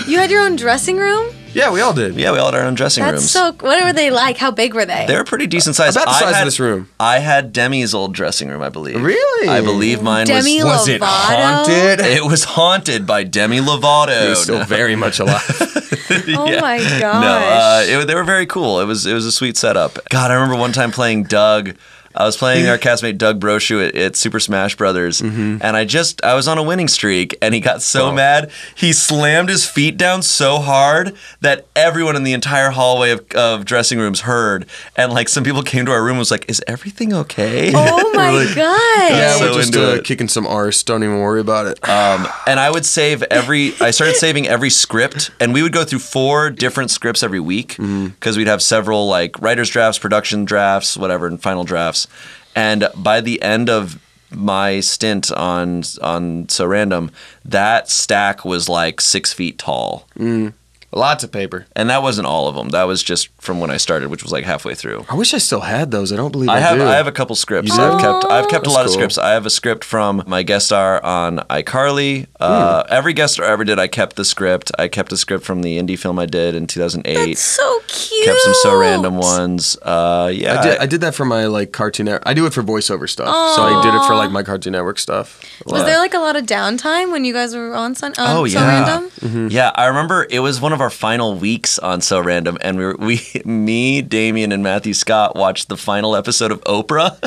You had your own dressing room? Yeah, we all did. Yeah, we all had our own dressing rooms. What were they like? How big were they? They were pretty decent size. About the size of this room. I had Demi's old dressing room, I believe. Really? I believe mine Demi was... Was it Lovato? haunted? It was haunted by Demi Lovato. He's still very much alive. Oh my gosh. No, they were very cool. It was a sweet setup. God, I remember one time playing Doug. I was playing our castmate Doug Brochu at Super Smash Brothers, and I was on a winning streak, and he got so mad, he slammed his feet down so hard that everyone in the entire hallway of dressing rooms heard, and like some people came to our room and was like, "Is everything okay?" Oh my gosh. Yeah, So we're just into it. kicking some arse. Don't even worry about it. And I would I started saving every script, and we would go through 4 different scripts every week because we'd have several like writer's drafts, production drafts, whatever, and final drafts. And by the end of my stint on So Random, that stack was like 6 feet tall. Lots of paper. And that wasn't all of them. That was just from when I started, which was like halfway through. I wish I still had those. I don't believe I do. have a couple scripts. You do? I've kept a lot of cool. scripts. I have a script from my guest star on iCarly. Every guest star I ever did, I kept the script. I kept a script from the indie film I did in 2008. That's so cute. Kept some So Random ones. Yeah, I did that for my like Cartoon Network. I do it for voiceover stuff. So I did it for like my Cartoon Network stuff. Was there like a lot of downtime when you guys were on So Random? Yeah, I remember it was one of our final weeks on So Random, and me, Damien, and Matthew Scott watched the final episode of Oprah.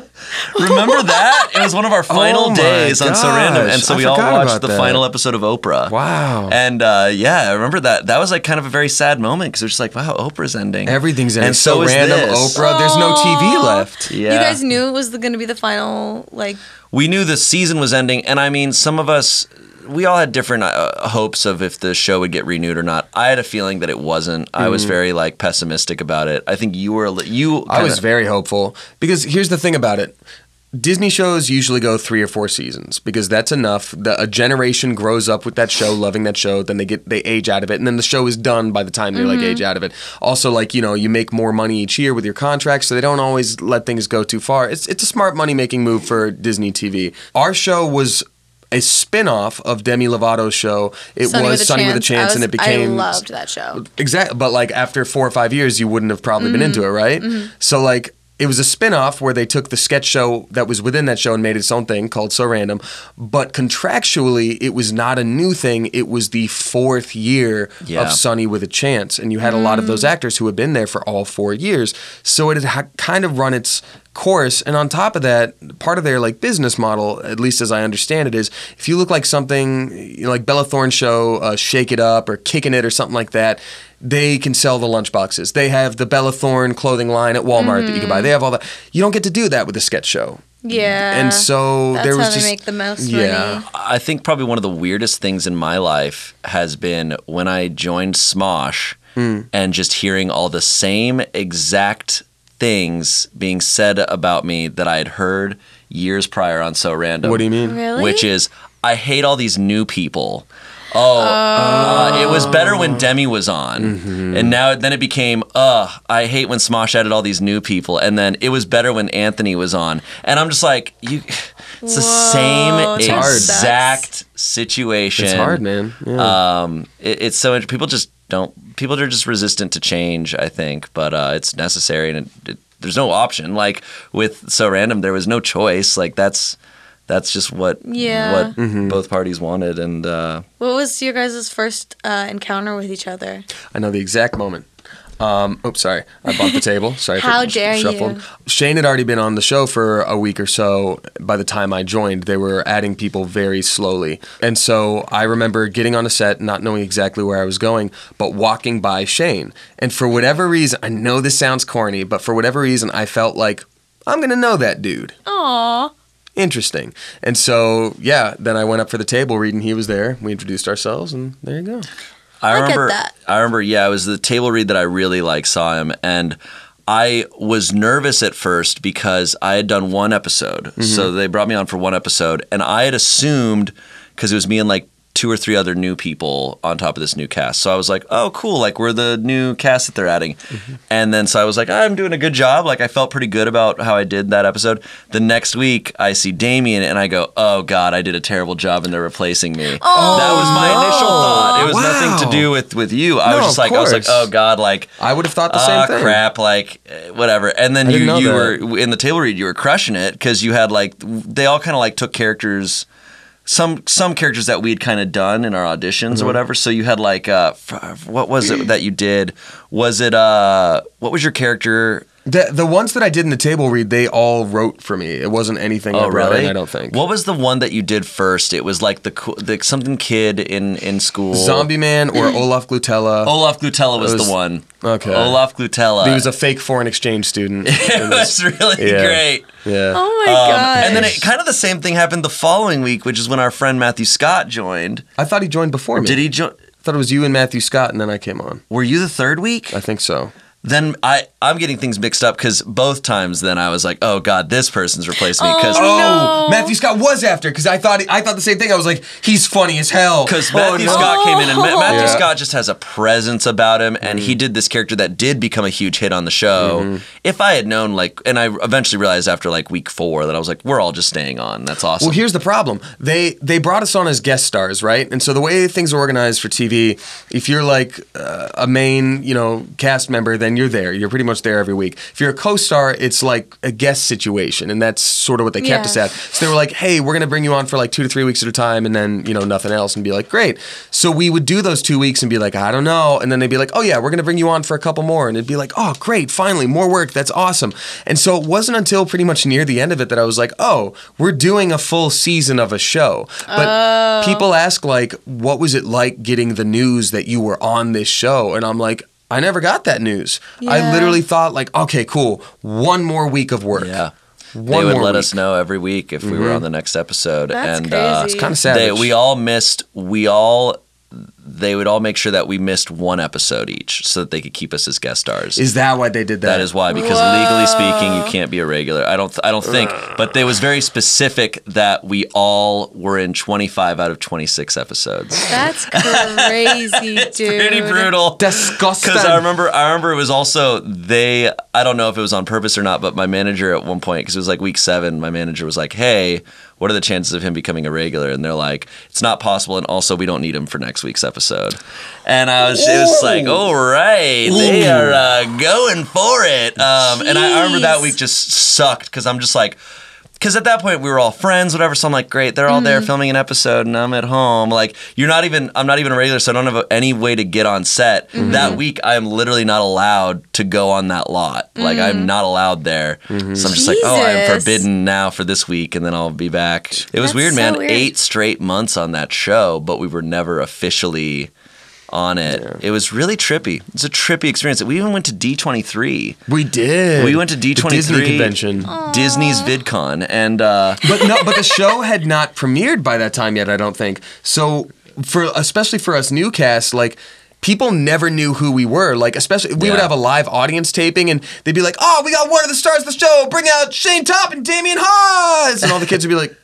Remember that? It was one of our final days on So Random, and so we all watched the final episode of Oprah. Wow. And yeah, I remember that. That was like kind of a very sad moment because it was just like, wow, Oprah's ending. Everything's ending. And so is Random, this. Oprah. There's no TV left. Yeah. You guys knew it was going to be the final, like... We knew the season was ending, and I mean, some of us, we all had different hopes of if the show would get renewed or not. I had a feeling that it wasn't. I was very like pessimistic about it. I think you were. I was very hopeful because here's the thing about it. Disney shows usually go 3 or 4 seasons because that's enough. A generation grows up with that show, loving that show, then they age out of it, and then the show is done by the time they like age out of it. Also, like, you know, you make more money each year with your contracts, so they don't always let things go too far. It's a smart money-making move for Disney TV. Our show was a spin-off of Demi Lovato's show. It was Sunny with a Chance, and it became... I loved that show. Exactly, but like after 4 or 5 years, you wouldn't have probably been into it, right? So like... It was a spin-off where they took the sketch show that was within that show and made its own thing called So Random. But contractually, it was not a new thing. It was the 4th year of Sunny with a Chance. And you had a lot of those actors who had been there for all 4 years. So it had kind of run its course. And on top of that, part of their like business model, at least as I understand it, is if you look like something, you know, like Bella Thorne's show, Shake It Up or Kicking It or something like that, they can sell the lunchboxes. They have the Bella Thorne clothing line at Walmart that you can buy. They have all that. You don't get to do that with a sketch show. Yeah. And so that's there was how just... they make the most money. I think probably one of the weirdest things in my life has been when I joined Smosh and just hearing all the same exact things being said about me that I had heard years prior on So Random. What do you mean? Really? Which is, I hate all these new people. It was better when Demi was on, and then it became, I hate when Smosh added all these new people, and then it was better when Anthony was on, and I'm just like, it's the same exact situation. It's hard, man. Yeah. It's so people are just resistant to change, I think, but it's necessary, and there's no option. Like with So Random, there was no choice. Like that's just what both parties wanted. And what was your guys' first encounter with each other? I know the exact moment. Oops, sorry. I bumped the table. Sorry. How dare you? Shayne had already been on the show for a week or so. By the time I joined, they were adding people very slowly. And so I remember getting on a set, not knowing exactly where I was going, but walking by Shayne. And for whatever reason, I know this sounds corny, but for whatever reason, I felt like, I'm going to know that dude. Aww. Interesting. And so, yeah, then I went up for the table read and he was there. We introduced ourselves and there you go. I get that. Yeah, it was the table read that I really saw him, and I was nervous at first because I had done one episode. So they brought me on for one episode, and I had assumed, because it was me and like 2 or 3 other new people on top of this new cast. So I was like, oh, cool. Like, we're the new cast that they're adding. And then so I was like, I'm doing a good job. Like, I felt pretty good about how I did that episode. The next week, I see Damien, and I go, oh, God, I did a terrible job, and they're replacing me. Oh, that was my initial thought. It was nothing to do with you. I was like, oh, God, like. I would have thought the same thing. Crap, like, whatever. And then you were, in the table read, you were crushing it, because you had, like, they all kind of, like, took characters. Some characters that we'd kind of done in our auditions or whatever. So you had like, what was it that you did? Was it, what was your character? The ones that I did in the table read, they all wrote for me. It wasn't anything I brought in, I don't think. What was the one that you did first? It was like the something kid in school. Zombie Man or Olaf Glutella. Olaf Glutella was the one. Okay. Olaf Glutella. He was a fake foreign exchange student. It was really great. Yeah. Oh my gosh. And then kind of the same thing happened the following week, which is when our friend Matthew Scott joined. I thought he joined before me. Did he join? I thought it was you and Matthew Scott, and then I came on. Were you the third week? I think so. Then I'm getting things mixed up because both times then I was like, oh God, this person's replaced me. No. Matthew Scott was after because I thought the same thing. I was like, he's funny as hell. Because Matthew Scott came in and Matthew Scott just has a presence about him, and he did this character that did become a huge hit on the show. If I had known, like, and I eventually realized after like week 4 that I was like, we're all just staying on. That's awesome. Well, here's the problem. They brought us on as guest stars, right? And so the way things are organized for TV, if you're like a main, cast member, then you're there. You're pretty much there every week. If you're a co-star, it's like a guest situation, and that's sort of what they kept us at. So they were like, hey, we're going to bring you on for like 2 to 3 weeks at a time, and then, nothing else, and be like, great. So we would do those 2 weeks and be like, I don't know. And then they'd be like, oh yeah, we're going to bring you on for a couple more. And it'd be like, oh, great, finally, more work. That's awesome. And so it wasn't until pretty much near the end of it that I was like, oh, we're doing a full season of a show. But people ask, like, what was it like getting the news that you were on this show? And I'm like, I never got that news. Yeah. I literally thought like, okay, cool, one more week of work. Yeah. They would let us know every week if we were on the next episode. That's and crazy. It's kind of savage. They would all make sure that we missed one episode each so that they could keep us as guest stars. Is that why they did that? That is why, because legally speaking, you can't be a regular. I don't think. But it was very specific that we all were in 25 out of 26 episodes. That's crazy, dude. It's pretty brutal. Disgusting. Because I remember it was also I don't know if it was on purpose or not, but my manager at one point, because it was like week 7, my manager was like, hey, what are the chances of him becoming a regular? And they're like, it's not possible, and also we don't need him for next week's episode. And it was like, all right, they are going for it. And I remember that week just sucked because I'm just like, because at that point we were all friends, whatever. So I'm like, great, they're all there filming an episode, and I'm at home. Like, I'm not even a regular, so I don't have any way to get on set. That week, I am literally not allowed to go on that lot. Like, I'm not allowed there. So I'm just like, oh, I'm forbidden now for this week, and then I'll be back. It was weird, man. Weird. 8 straight months on that show, but we were never officially on it. Yeah. It was really trippy. It's a trippy experience. We even went to D23. We did. We went to D23 the Disney convention, Disney's VidCon, and but the show had not premiered by that time yet. I don't think so. Especially for us new cast, like, people never knew who we were. Like, especially, we would have a live audience taping, and they'd be like, oh, we got one of the stars of the show. Bring out Shayne Top and Damien Haas. And all the kids would be like,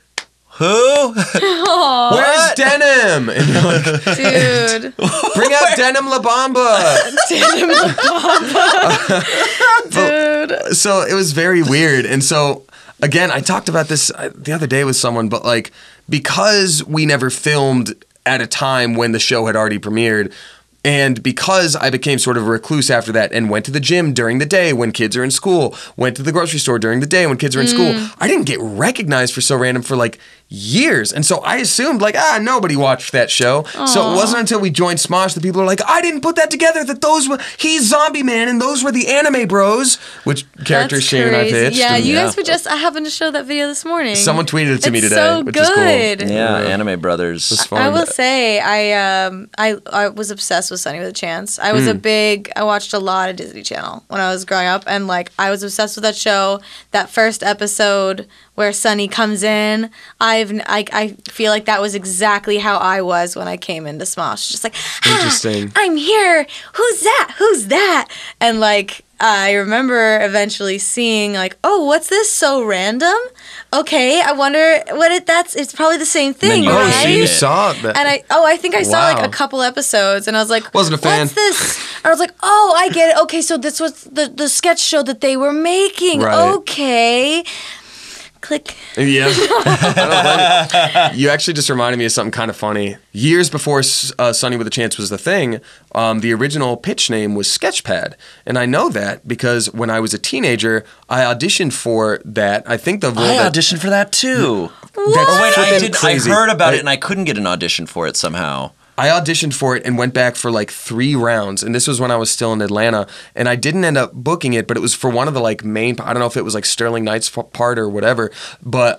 who? Where's Denim? And you're like, dude, bring out Denim La Bamba. Denim La Bamba. Dude. So it was very weird. And so, again, I talked about this the other day with someone, but like, because we never filmed at a time when the show had already premiered, and because I became sort of a recluse after that and went to the gym during the day when kids are in school, went to the grocery store during the day when kids are in school, I didn't get recognized for So Random for like years. And so I assumed like, nobody watched that show. Aww. So it wasn't until we joined Smosh that people were like, I didn't put that together, that he's Zombie Man and those were the anime bros, which characters Shayne and I pitched. Yeah, you guys were I happened to show that video this morning. Someone tweeted it to me today, so which good. is cool. Yeah, Anime Brothers. It was fun. I will say, I was obsessed with Sunny with a Chance. I watched a lot of Disney Channel when I was growing up, and like, I was obsessed with that show. That first episode where Sunny comes in, I feel like that was exactly how I was when I came into Smosh. Just like, interesting. I'm here. Who's that? Who's that? And like, I remember eventually seeing like, oh, what's this? So Random? okay, I wonder what it's probably the same thing, you- right? Oh, so you saw that. And I think I saw like Wow. a couple episodes, and I was like, Wasn't a fan. What's this? And I was like, oh, I get it. Okay, so this was the sketch show that they were making. Right. Okay. Click. Yeah. I don't blame you. You actually just reminded me of something kind of funny. Years before Sunny with a Chance was the thing, the original pitch name was Sketchpad. And I know that because when I was a teenager, I auditioned for that. I think the role I that... auditioned for that too. That's Or wait, flippin' I crazy. heard about Like, it and I couldn't get an audition for it somehow. I auditioned for it and went back for like 3 rounds, and this was when I was still in Atlanta, and I didn't end up booking it, but it was for one of the like main, I don't know if it was like Sterling Knight's part or whatever, but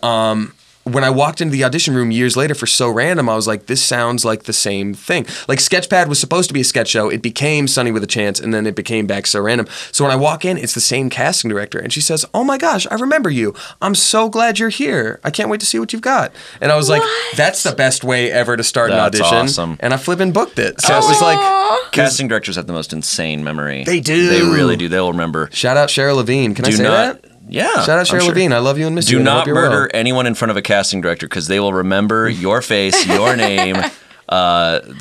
when I walked into the audition room years later for So Random, I was like, this sounds like the same thing. Like Sketchpad was supposed to be a sketch show, it became Sunny with a Chance, and then it became back So Random. So when I walk in, it's the same casting director, and she says, oh my gosh, I remember you. I'm so glad you're here. I can't wait to see what you've got. And I was like, that's the best way ever to start That's an audition. awesome. And I flippin' booked it. So it was like, Casting directors have the most insane memory. They do. They really do. They'll remember. shout out Cheryl Levine. Can I Do say not. that? Yeah. Shout out I'm Cheryl sure. Levine. I love you and miss you. Do and I not hope you're murder well. anyone in front of a casting director because they will remember your face, your name,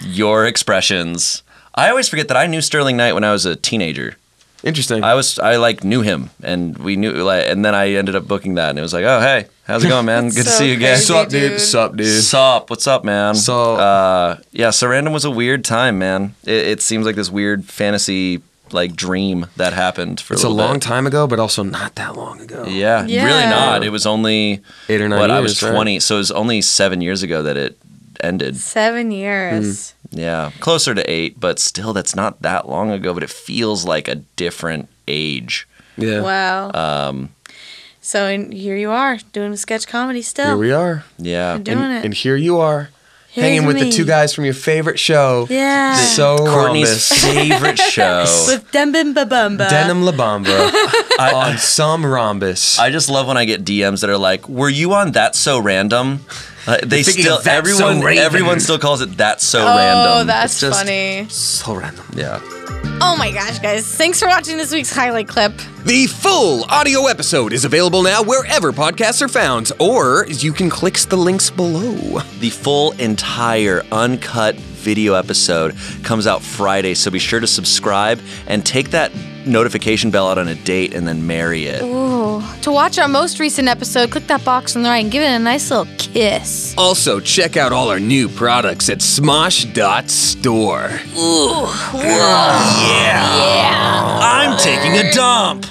your expressions. I always forget that I knew Sterling Knight when I was a teenager. Interesting. I like knew him, and we knew like, and then I ended up booking that, and it was like, oh hey, how's it going, man? Good to So see you again. crazy. Sup, dude? dude. Sup, dude? Sup? What's up, man? So- yeah, So Random was a weird time, man. It seems like this weird fantasy like dream that happened for It's a a little long bit. time ago, but also not that long ago. Yeah, Yeah. really not. It was only 8 or 9 what years, I was right? 20, so it was only 7 years ago that it ended. 7 years. Yeah, closer to 8, but still, that's not that long ago. But it feels like a different age. Yeah. Wow. So here you are doing sketch comedy still. Here we are. Yeah, You're doing it. And here you are. Here's hanging with the me. 2 guys from your favorite show. Yeah. So Courtney's Rhombus. favorite show. With Dembin Babumba. Denim La Bamba on some Rhombus. I just love when I get DMs that are like, "Were you on That's So Random?" They thinking still of That's So Raven. everyone still calls it That's So Oh, Random. that's It's just- funny. so random. Yeah. Oh my gosh, guys. Thanks for watching this week's highlight clip. The full audio episode is available now wherever podcasts are found, or you can click the links below. The full entire uncut video episode comes out Friday, so be sure to subscribe and take that notification bell out on a date and then marry it. Ooh. To watch our most recent episode, click that box on the right and give it a nice little kiss. Also, check out all our new products at smosh.store. I'm taking a dump.